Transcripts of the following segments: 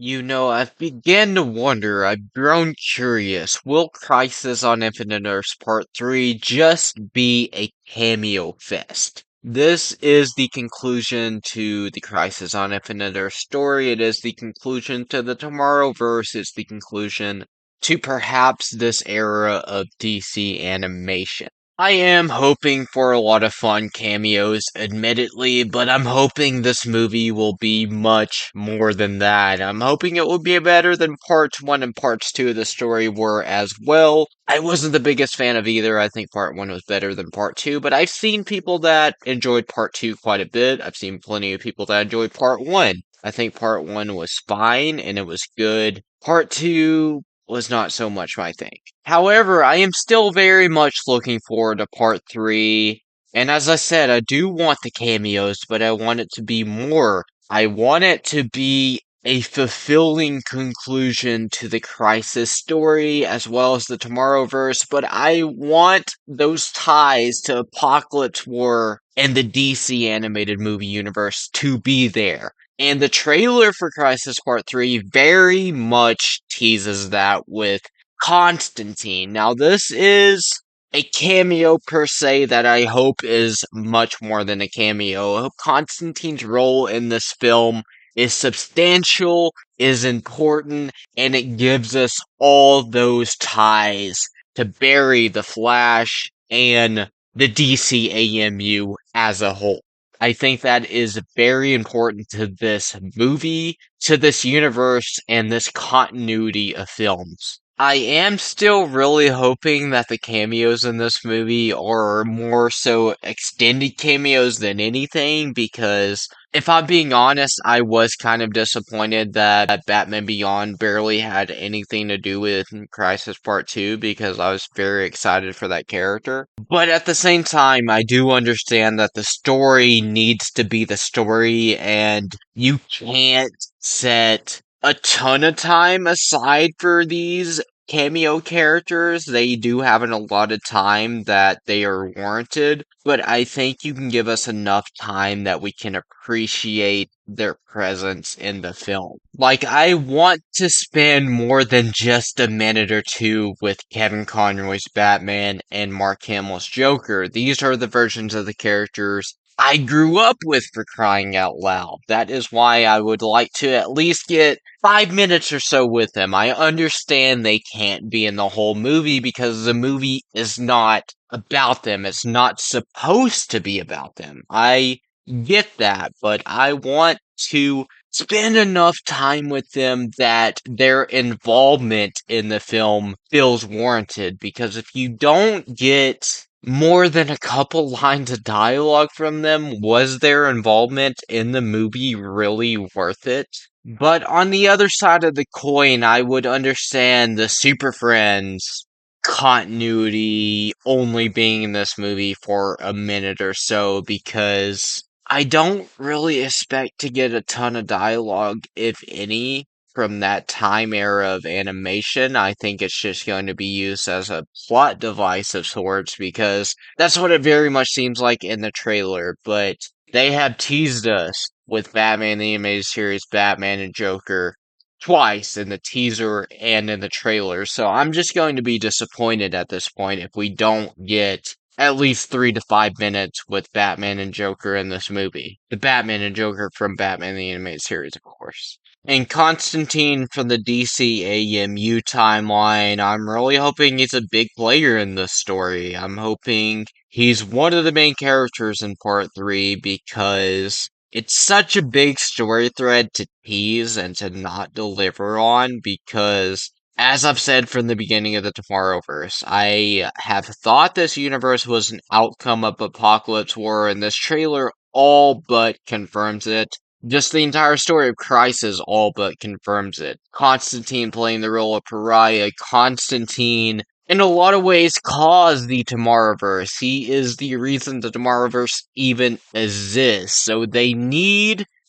I've began to wonder, I've grown curious. Will Crisis on Infinite Earths Part 3 just be a cameo fest? This is the conclusion to the Crisis on Infinite Earths story. It is the conclusion to the Tomorrowverse. It's the conclusion to perhaps this era of DC animation. I am hoping for a lot of fun cameos, admittedly, but I'm hoping this movie will be much more than that. I'm hoping it will be better than parts 1 and parts 2 of the story were as well. I wasn't the biggest fan of either. I think part 1 was better than part 2, but I've seen people that enjoyed part 2 quite a bit. I've seen plenty of people that enjoyed part 1. I think part 1 was fine and it was good. Part 2 was not so much my thing. However, I am still very much looking forward to part 3. And as I said, I do want the cameos, but I want it to be more. I want it to be a fulfilling conclusion to the Crisis story as well as the Tomorrowverse, but I want those ties to Apocalypse War and the DC animated movie universe to be there. And the trailer for Crisis Part 3 very much teases that with Constantine. Now, this is a cameo per se that I hope is much more than a cameo. I hope Constantine's role in this film is substantial, is important, and it gives us all those ties to bury the Flash and the DCAMU as a whole. I think that is very important to this movie, to this universe, and this continuity of films. I am still really hoping that the cameos in this movie are more so extended cameos than anything, because if I'm being honest, I was kind of disappointed that Batman Beyond barely had anything to do with Crisis Part 2 because I was very excited for that character. But at the same time, I do understand that the story needs to be the story, and you can't set a ton of time aside for these cameo characters. They do have an allotted time that they are warranted, but I think you can give us enough time that we can appreciate their presence in the film. Like, I want to spend more than just a minute or two with Kevin Conroy's Batman and Mark Hamill's Joker. These are the versions of the characters I grew up with, for crying out loud. That is why I would like to at least get 5 minutes or so with them. I understand they can't be in the whole movie because the movie is not about them. It's not supposed to be about them. I get that, but I want to spend enough time with them that their involvement in the film feels warranted. Because if you don't get more than a couple lines of dialogue from them, was their involvement in the movie really worth it? But on the other side of the coin, I would understand the Super Friends continuity only being in this movie for a minute or so, because I don't really expect to get a ton of dialogue, if any, from that time era of animation. I think it's just going to be used as a plot device of sorts, because that's what it very much seems like in the trailer. But they have teased us with Batman the Animated Series, Batman and Joker twice in the teaser and in the trailer. So I'm just going to be disappointed at this point if we don't get at least 3 to 5 minutes with Batman and Joker in this movie. The Batman and Joker from Batman the Animated Series, of course. And Constantine from the DCAMU timeline, I'm really hoping he's a big player in this story. I'm hoping he's one of the main characters in part 3, because it's such a big story thread to tease and to not deliver on, because as I've said from the beginning of the Tomorrowverse, I have thought this universe was an outcome of Apocalypse War, and this trailer all but confirms it. Just the entire story of Crisis all but confirms it. Constantine playing the role of Pariah. Constantine, in a lot of ways, caused the Tomorrowverse. He is the reason the Tomorrowverse even exists. So they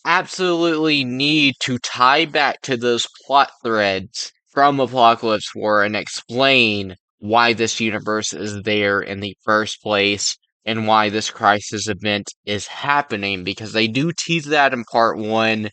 absolutely need to tie back to those plot threads from Apocalypse War and explain why this universe is there in the first place and why this crisis event is happening, because they do tease that in part 1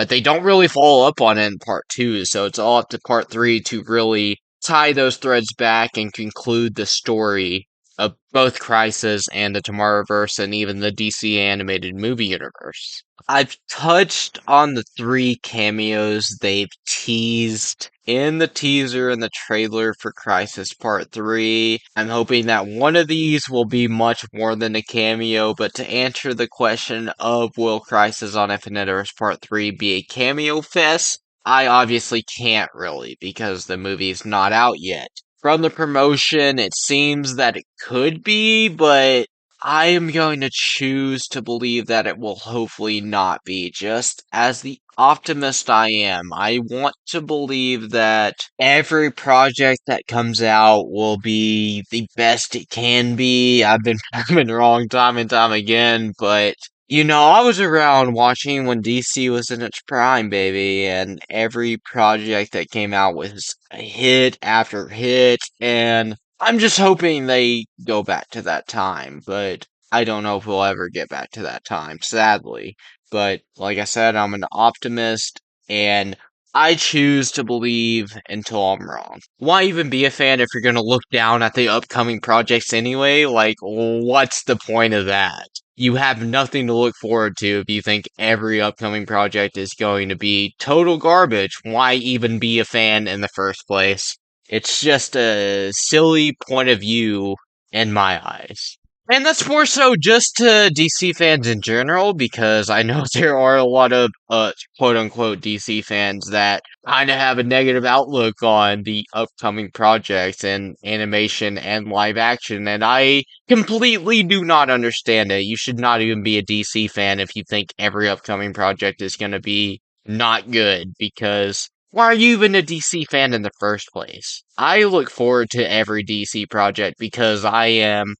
They don't really follow up on it in part two, so it's all up to part three to really tie those threads back and conclude the story of both Crisis and the Tomorrowverse and even the DC animated movie universe. I've touched on the three cameos they've teased in the teaser and the trailer for Crisis Part 3. I'm hoping that one of these will be much more than a cameo, but to answer the question of will Crisis on Infinite Earths Part 3 be a cameo fest, I obviously can't really because the movie's not out yet. From the promotion, it seems that it could be, but I am going to choose to believe that it will hopefully not be. Just as the optimist I am, I want to believe that every project that comes out will be the best it can be. I've been proven wrong time and time again, but I was around watching when DC was in its prime, baby, and every project that came out was a hit after hit, and I'm just hoping they go back to that time, but I don't know if we'll ever get back to that time, sadly. But like I said, I'm an optimist, and I choose to believe until I'm wrong. Why even be a fan if you're gonna look down at the upcoming projects anyway? Like, what's the point of that? You have nothing to look forward to if you think every upcoming project is going to be total garbage. Why even be a fan in the first place? It's just a silly point of view in my eyes. And that's more so just to DC fans in general, because I know there are a lot of quote unquote DC fans that kind of have a negative outlook on the upcoming projects in animation and live action, and I completely do not understand it. You should not even be a DC fan if you think every upcoming project is going to be not good, because why are you even a DC fan in the first place? I look forward to every DC project because I am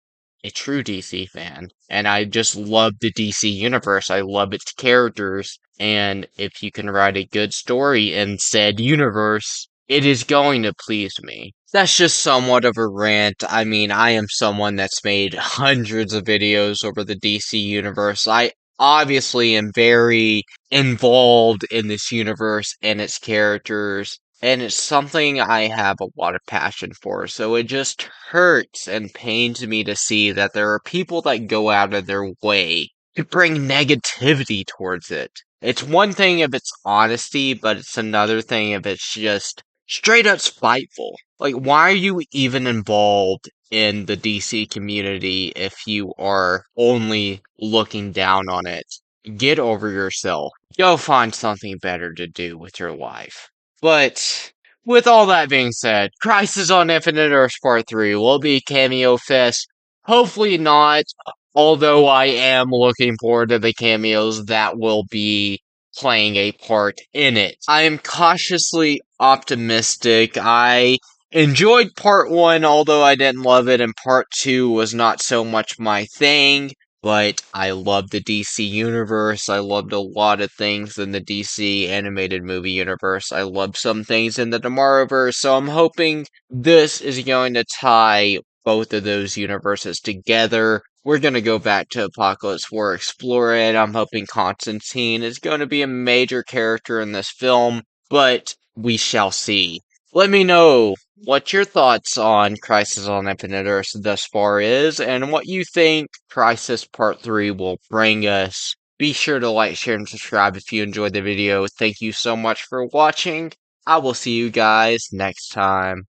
a true DC fan, and I just love the DC universe. I love its characters, and if you can write a good story in said universe, it is going to please me. That's just somewhat of a rant. I mean, I am someone that's made hundreds of videos over the DC universe. I obviously am very involved in this universe and its characters, and it's something I have a lot of passion for. So it just hurts and pains me to see that there are people that go out of their way to bring negativity towards it. It's one thing if it's honesty, but it's another thing if it's just straight up spiteful. Like, why are you even involved in the DC community if you are only looking down on it? Get over yourself. Go find something better to do with your life. But with all that being said, Crisis on Infinite Earths Part 3 will be Cameo Fest. Hopefully not, although I am looking forward to the cameos that will be playing a part in it. I am cautiously optimistic. I enjoyed part 1, although I didn't love it, and part 2 was not so much my thing. But I love the DC universe. I loved a lot of things in the DC animated movie universe. I love some things in the Tomorrowverse. So I'm hoping this is going to tie both of those universes together. We're going to go back to Apocalypse War, explore it. I'm hoping Constantine is going to be a major character in this film, but we shall see. Let me know what your thoughts on Crisis on Infinite Earths thus far is, and what you think Crisis Part 3 will bring us. Be sure to like, share, and subscribe if you enjoyed the video. Thank you so much for watching. I will see you guys next time.